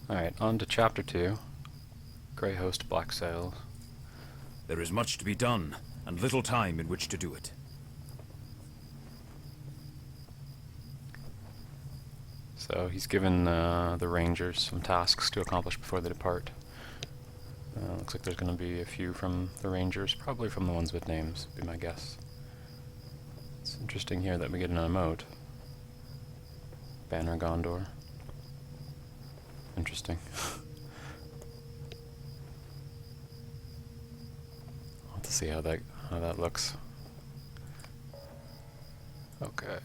Alright, on to Chapter 2. Grey Host Black Sails. There is much to be done, and little time in which to do it. So he's given the Rangers some tasks to accomplish before they depart. Looks like there's going to be a few from the Rangers, probably from the ones with names, would be my guess. It's interesting here that we get an emote. Banner Gondor. Interesting. I'll have to see how that looks. Okay.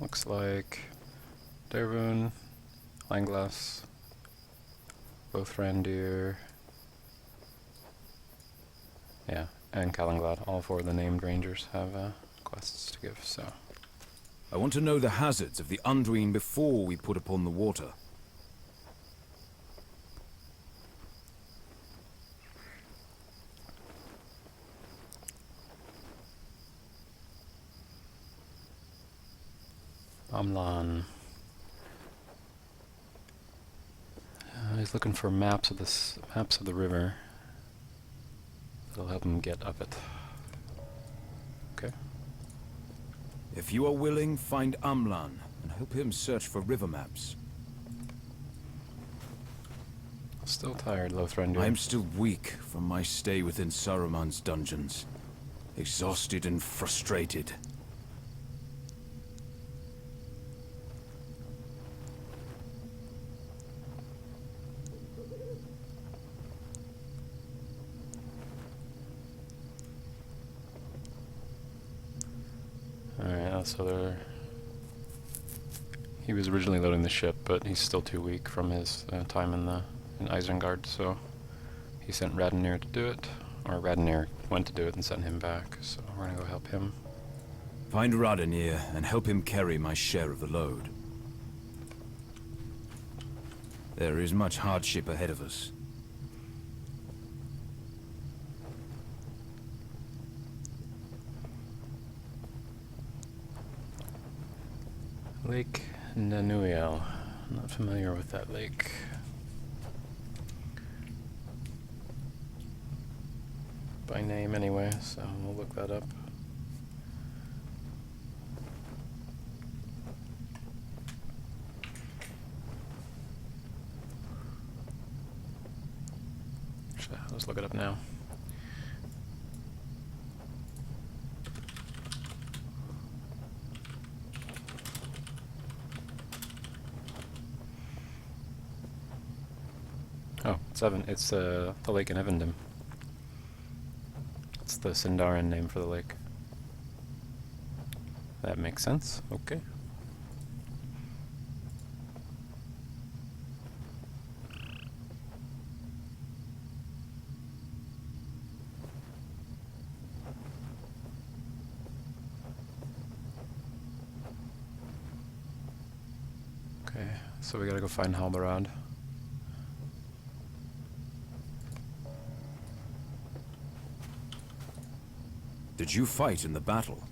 Looks like Dervun, Langlass, Lothrandir, yeah, and Kalinglad. All four of the named rangers have quests to give, so. I want to know the hazards of the Unduine before we put upon the water. Amlan. He's looking for maps of the river. That'll help him get up it. Okay. If you are willing, find Amlan and help him search for river maps. Still tired, Lothrandir. I am still weak from my stay within Saruman's dungeons. Exhausted and frustrated. Alright, so he was originally loading the ship, but he's still too weak from his time in Isengard, so he sent Radnir to do it, or Radnir went to do it and sent him back, so we're gonna go help him. Find Radnir and help him carry my share of the load. There is much hardship ahead of us. Lake Nanuiel. I'm not familiar with that lake. By name anyway, so we'll look that up. Actually, let's look it up now. Oh, it's the lake in Evendom. It's the Sindarin name for the lake. That makes sense. Okay. Okay, so we gotta go find Halbarad. Did you fight in the battle?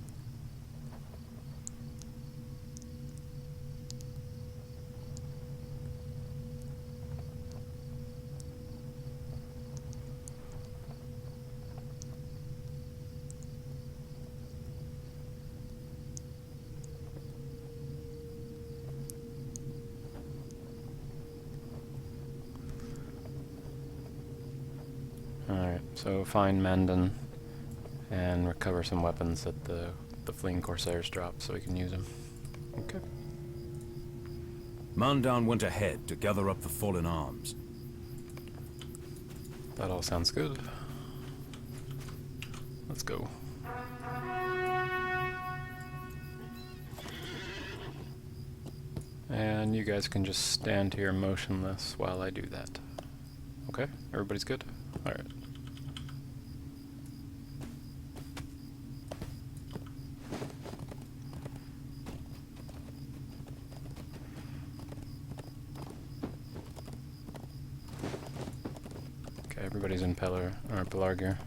Alright, so find Mandan and recover some weapons that the fleeing Corsairs dropped so we can use them. Okay. Mandan went ahead to gather up the fallen arms. That all sounds good. Let's go. And you guys can just stand here motionless while I do that. Okay? Everybody's good? Alright. Okay, everybody's in Pelargir.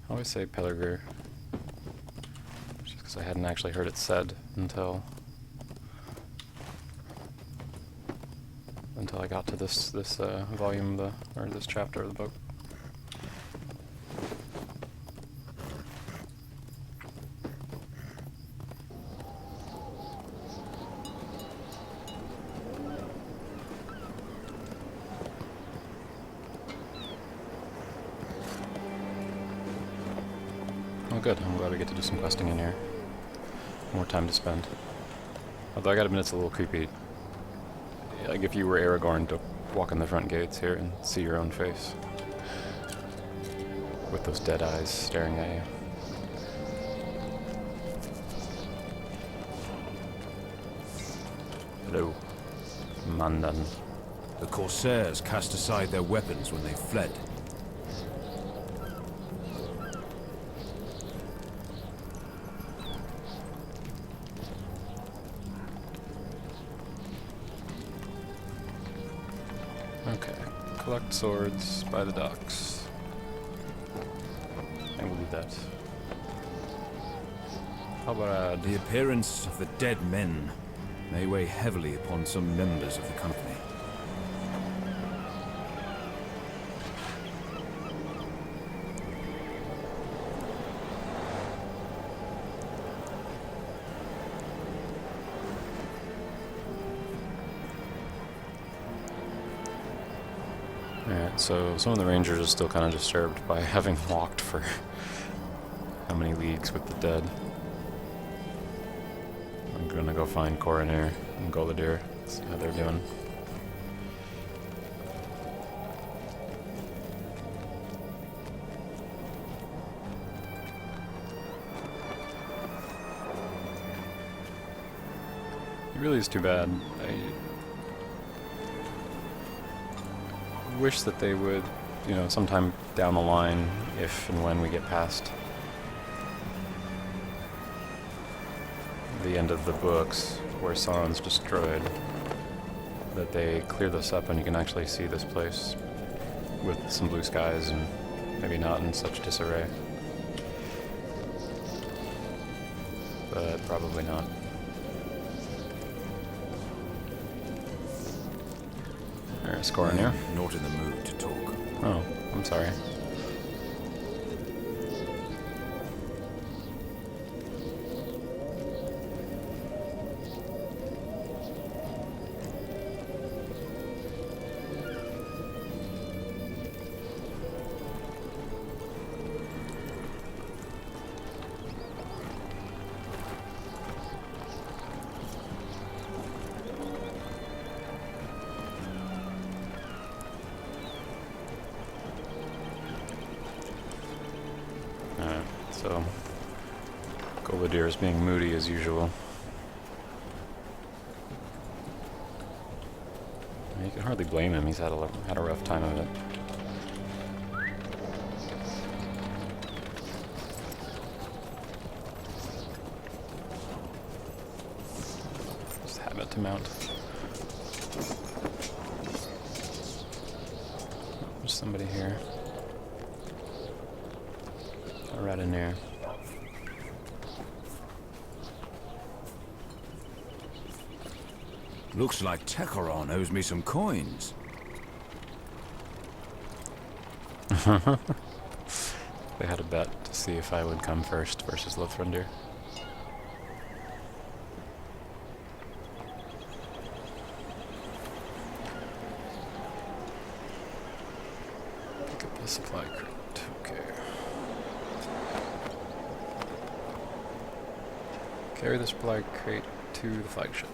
I always say Pelargir, just because I hadn't actually heard it said until until I got to this volume of the, or this chapter of the book. Oh good, I'm glad we get to do some questing in here. More time to spend. Although I gotta admit it's a little creepy. Like if you were Aragorn to walk in the front gates here and see your own face. With those dead eyes staring at you. Hello, Mandan. The Corsairs cast aside their weapons when they fled. Okay, collect swords by the docks. I will do that. How about The appearance of the dead men may weigh heavily upon some members of the company. Alright, so some of the rangers are still kind of disturbed by having walked for how many leagues with the dead. I'm gonna go find Coroner and Goladir, see how they're doing. It really is too bad. I wish that they would, you know, sometime down the line, if and when we get past the end of the books, where Sauron's destroyed, that they clear this up and you can actually see this place with some blue skies and maybe not in such disarray. But probably not. There's Coroner. Not in the mood to talk. Oh, I'm sorry. So, Goladir is being moody as usual. You can hardly blame him, he's had a rough time of it. Just habit to mount. There's somebody here. Right in there. Looks like Techeron owes me some coins. They had a bet to see if I would come first versus Lothrinder. Pick up the supply crate. Okay. Carry the supply crate to the flagship.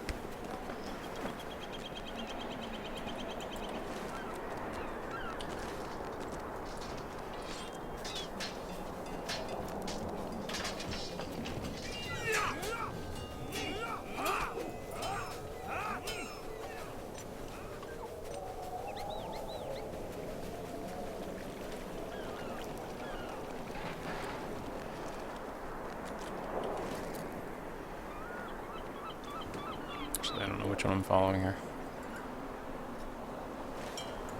I don't know which one I'm following here.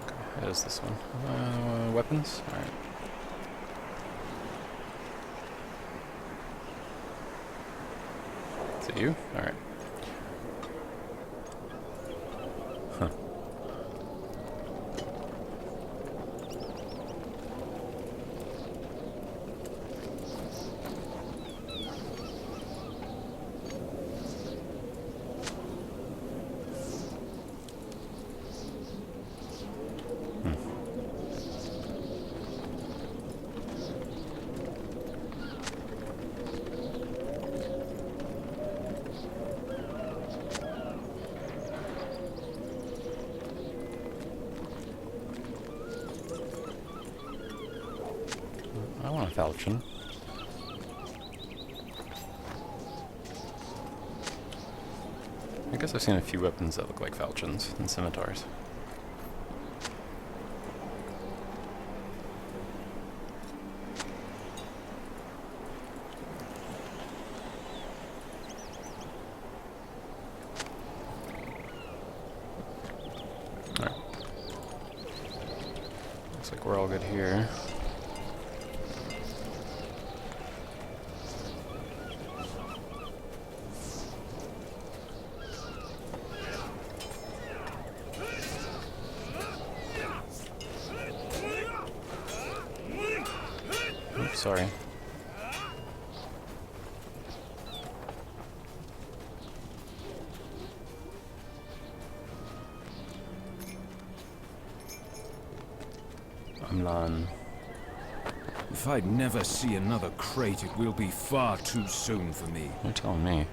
Okay, it is this one. Weapons? Alright. Is it you? Alright. Huh. falchion. I guess I've seen a few weapons that look like falchions and scimitars. Alright. Looks like we're all good here. Oops, sorry. Amlan. If I'd never see another crate, it will be far too soon for me. You're telling me.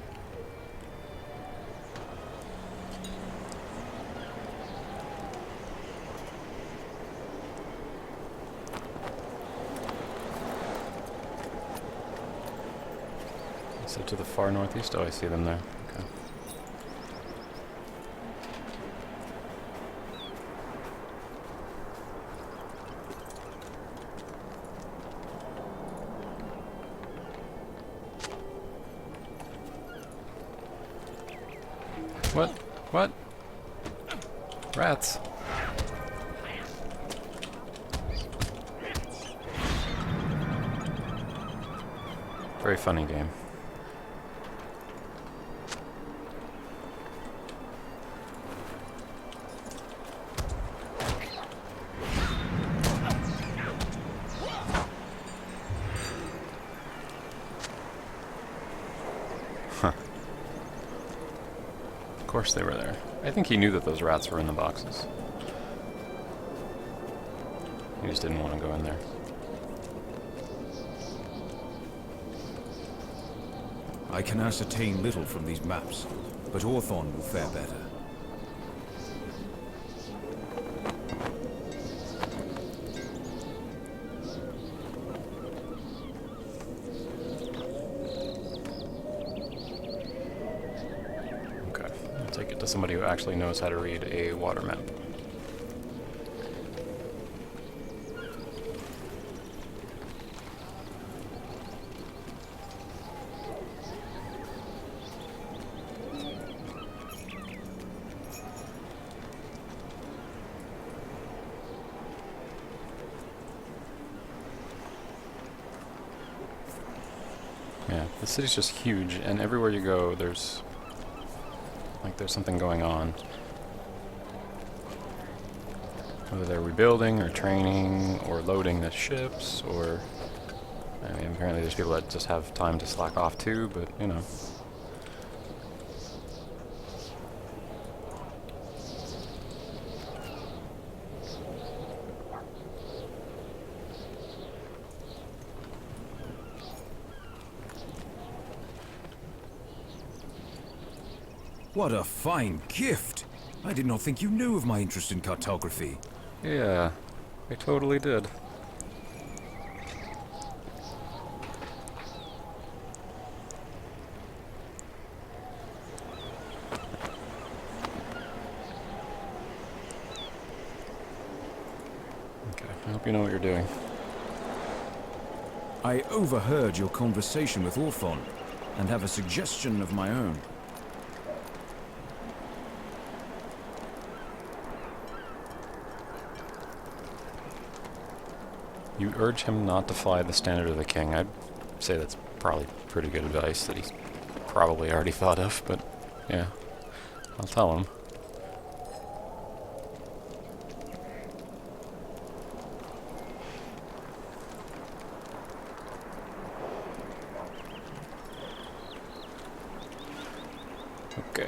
So to the far northeast? Oh, I see them there. Okay. What? What? Rats. Very funny game. Huh. Of course they were there. I think he knew that those rats were in the boxes. He just didn't want to go in there. I can ascertain little from these maps, but Orthon will fare better. Okay, I'll take it to somebody who actually knows how to read a water map. Yeah, the city's just huge, and everywhere you go, there's something going on. Whether they're rebuilding, or training, or loading the ships, or... I mean, apparently there's people that just have time to slack off too, but, you know. What a fine gift! I did not think you knew of my interest in cartography. Yeah, I totally did. Okay, I hope you know what you're doing. I overheard your conversation with Orthon, and have a suggestion of my own. You urge him not to fly the standard of the king. I'd say that's probably pretty good advice that he's probably already thought of, but yeah, I'll tell him. Okay.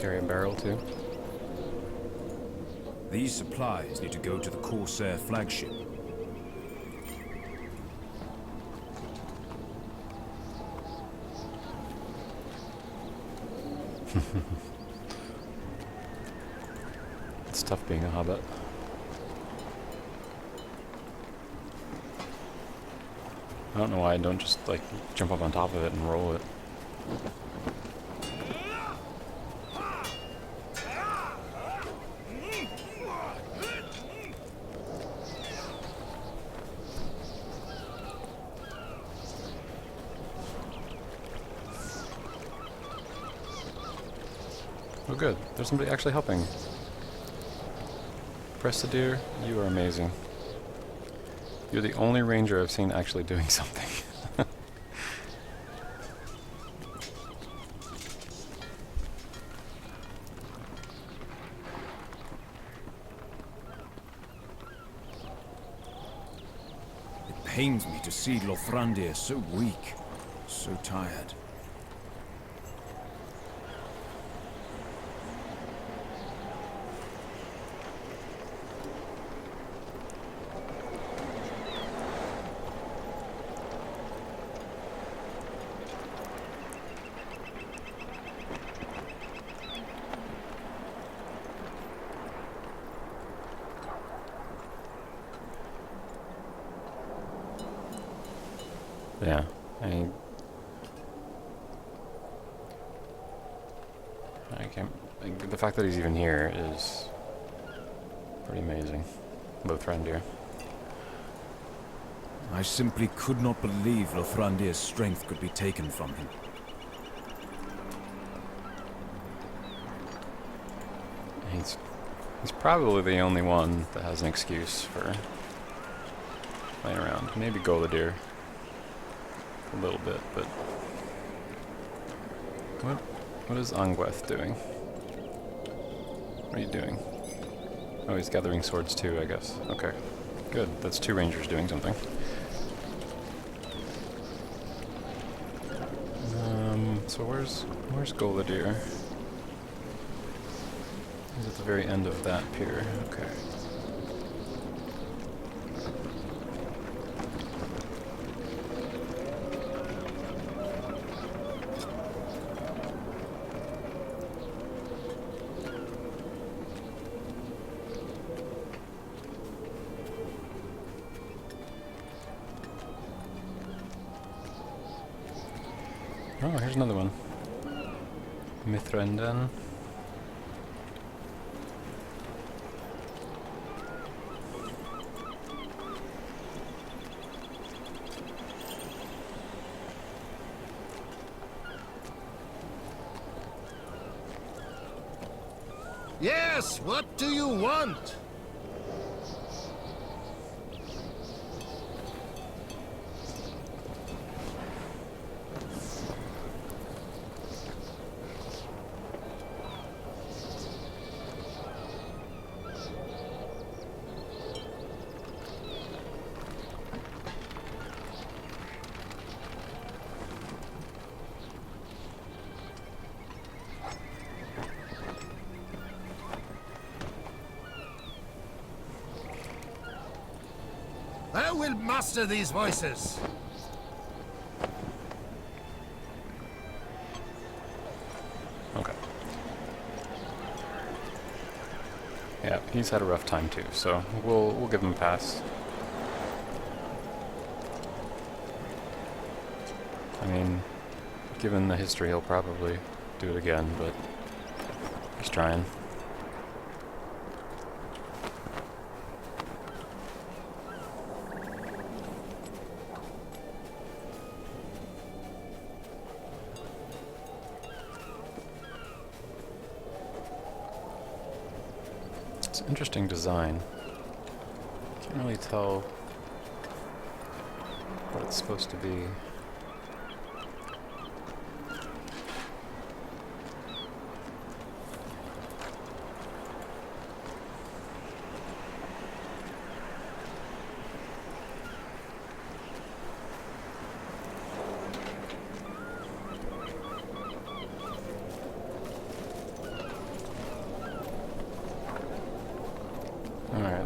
Carry a barrel too. These supplies need to go to the Corsair flagship. It's tough being a hobbit. I don't know why I don't just, like, jump up on top of it and roll it. Oh good, there's somebody actually helping. Prestideer, you are amazing. You're the only ranger I've seen actually doing something. It pains me to see Lothrandir so weak, so tired. Yeah, I can't. Like, the fact that he's even here is pretty amazing. Lothrandir. I simply could not believe Lothrandir's strength could be taken from him. He's probably the only one that has an excuse for playing around. Maybe Goladir a little bit, but what is Angweth doing? What are you doing? Oh, he's gathering swords too, I guess. Okay, good. That's two rangers doing something. So where's Goladir? He's at the very end of that pier. Okay. Oh, here's another one. Mithrenden. Yes, what do you want? I will master these voices. Okay. Yeah, he's had a rough time too, so we'll give him a pass. I mean, given the history, he'll probably do it again, but he's trying. It's an interesting design. Can't really tell what it's supposed to be.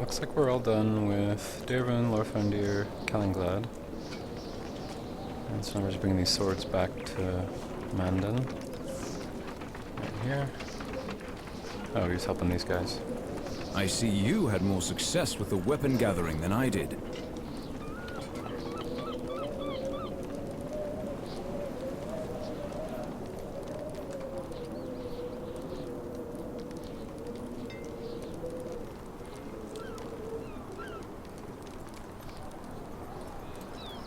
looks like we're all done with Dervin, Lorfandir, Kalinglad. And so now we're just bringing these swords back to Mandan. Right here. Oh, he's helping these guys. I see you had more success with the weapon gathering than I did.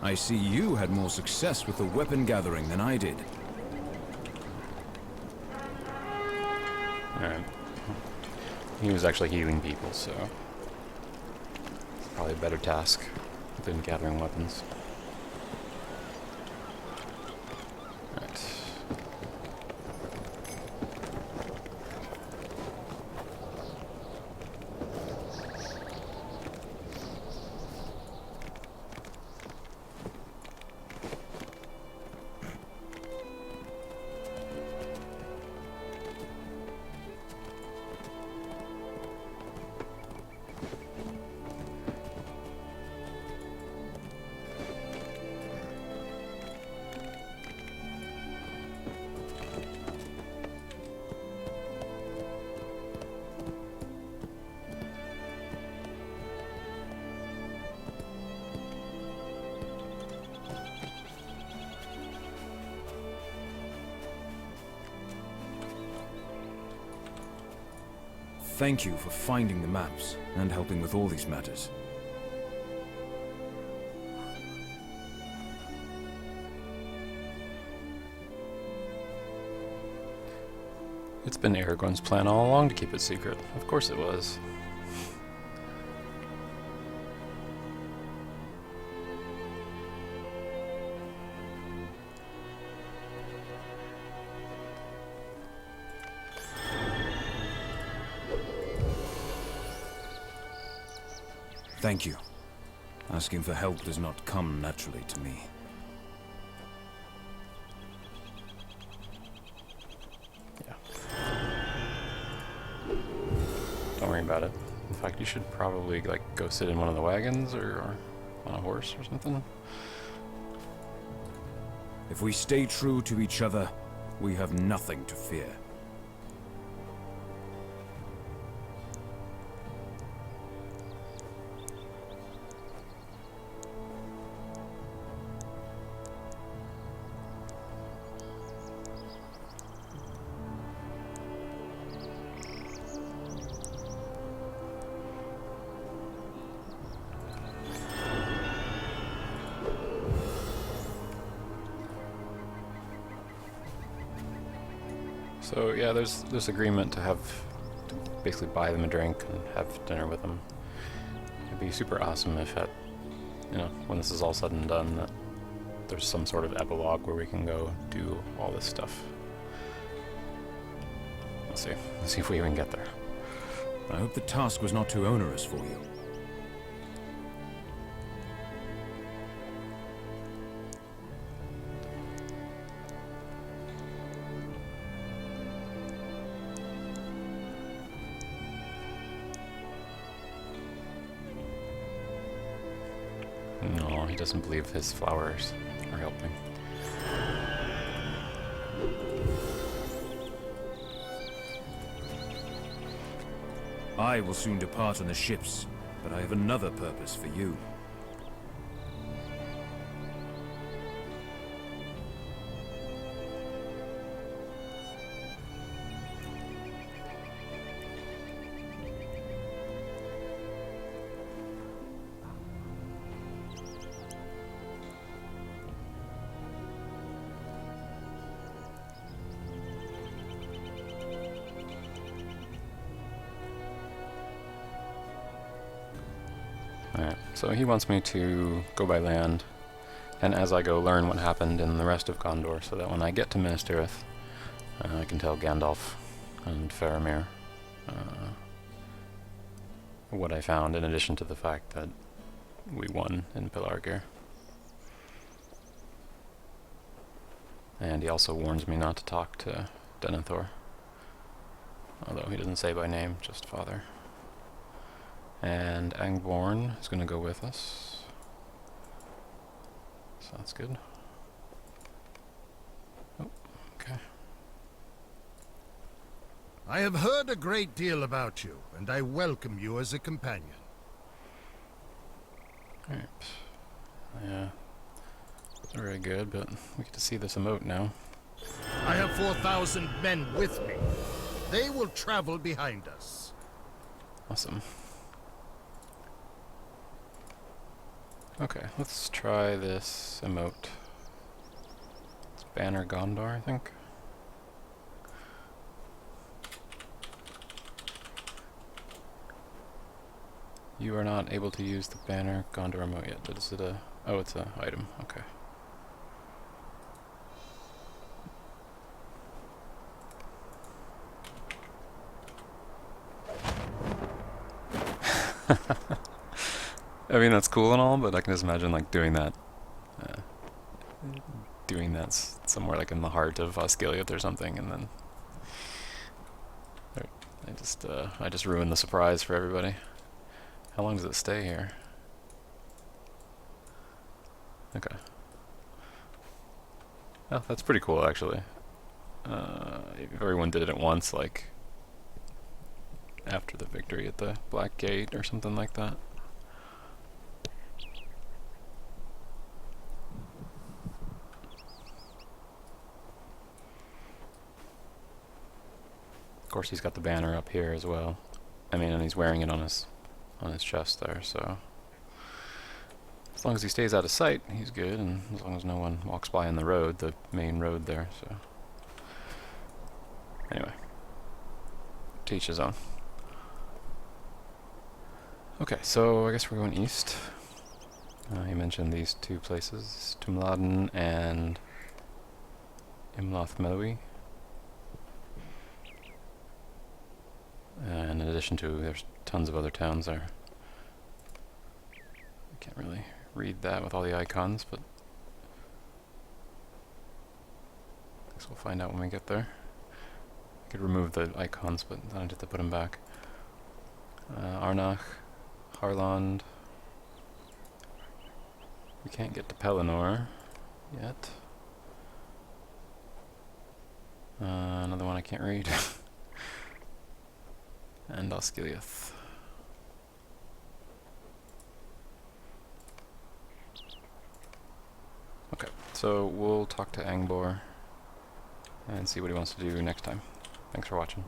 I see you had more success with the weapon gathering than I did. Alright. He was actually healing people, so it's probably a better task than gathering weapons. Alright. Thank you for finding the maps and helping with all these matters. It's been Aragorn's plan all along to keep it secret. Of course it was. Thank you. Asking for help does not come naturally to me. Yeah. Don't worry about it. In fact, you should probably like go sit in one of the wagons or on a horse or something. If we stay true to each other, we have nothing to fear. So yeah, there's this agreement to basically buy them a drink and have dinner with them. It'd be super awesome if when this is all said and done, that there's some sort of epilogue where we can go do all this stuff. Let's see if we even get there. I hope the task was not too onerous for you. No, he doesn't believe his flowers are helping. I will soon depart on the ships, but I have another purpose for you. Alright, so he wants me to go by land, and as I go learn what happened in the rest of Gondor, so that when I get to Minas Tirith, I can tell Gandalf and Faramir what I found, in addition to the fact that we won in Pelargir. And he also warns me not to talk to Denethor, although he doesn't say by name, just father. And Angborn is going to go with us. So that's good. Oh, okay. I have heard a great deal about you, and I welcome you as a companion. Alright. Yeah. It's very good, but we get to see this emote now. I have 4,000 men with me. They will travel behind us. Awesome. Okay, let's try this emote. It's Banner Gondor, I think. You are not able to use the Banner Gondor emote yet. Is it a... Oh, it's an item. Okay. I mean, that's cool and all, but I can just imagine, like, doing that somewhere, like, in the heart of Osgiliath or something, and then... I just ruined the surprise for everybody. How long does it stay here? Okay. Oh, that's pretty cool, actually. If everyone did it at once, like, after the victory at the Black Gate or something like that. Of course, he's got the banner up here as well. I mean, and he's wearing it on his chest there, so as long as he stays out of sight, he's good, and as long as no one walks by on the road, the main road there, so... Anyway. To each his own. Okay, so I guess we're going east. He mentioned these two places, Tumladen and Imloth Melui. And in addition to, there's tons of other towns there. I can't really read that with all the icons, but I guess we'll find out when we get there. I could remove the icons, but then I'd have to put them back. Arnach, Harland. We can't get to Pelennor yet. Another one I can't read. And Osgiliath. Okay, so we'll talk to Angbor and see what he wants to do next time. Thanks for watching.